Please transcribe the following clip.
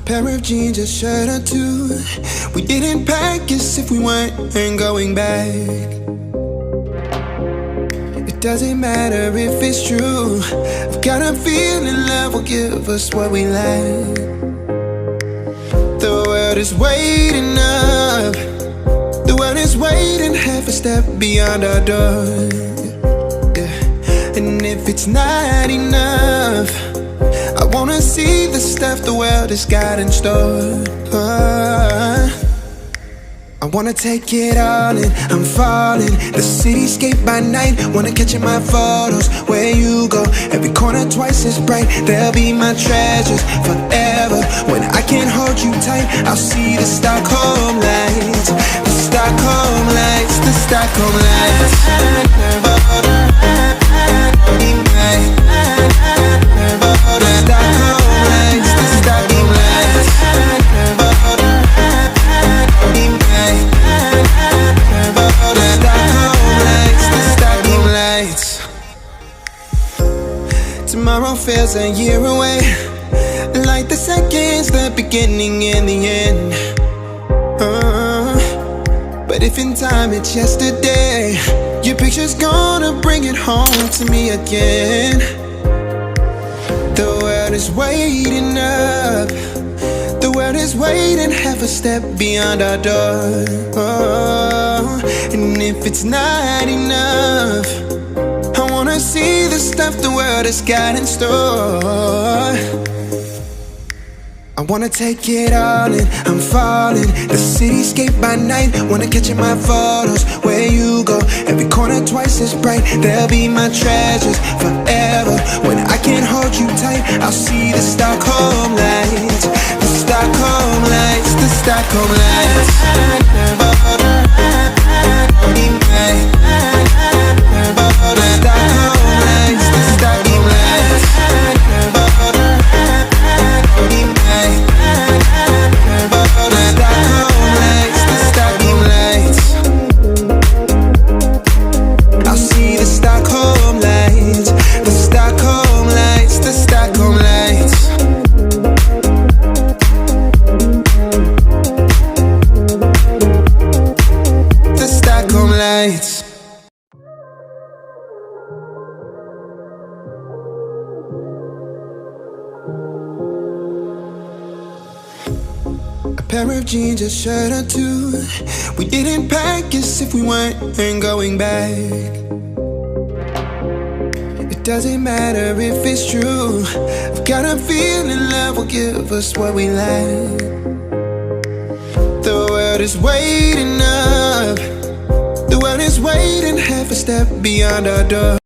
Pair of jeans, a shirt or two. We didn't pack as if we weren't going back. It doesn't matter if it's true. I've got a feeling love will give us what we lack. The world is waiting up. The world is waiting half a step beyond our door. Yeah. And if it's not enough, I wanna see the stuff the world has got in store. I wanna take it all in, I'm falling. The cityscape by night, wanna catch in my photos. Where you go, every corner twice as bright. They'll be my treasures forever. When I can't hold you tight, I'll see the Stockholm lights. The Stockholm lights, the Stockholm lights. Tomorrow feels a year away, like the seconds, the beginning and the end. But if in time it's yesterday, your picture's gonna bring it home to me again. The world is waiting up. The world is waiting half a step beyond our door. And if it's not enough, I wanna see the stuff the world has got in store. I wanna take it all in, I'm falling. The cityscape by night, wanna catch in my photos. Where you go, every corner twice as bright. They'll be my treasures forever. When I can't hold you tight, I'll see the Stockholm lights. The Stockholm lights, the Stockholm lights. A pair of jeans, a shirt or two. We didn't pack as if we weren't going back. It doesn't matter if it's true. I've got a feeling love will give us what we lack. The world is waiting up. The world is waiting half a step beyond our door.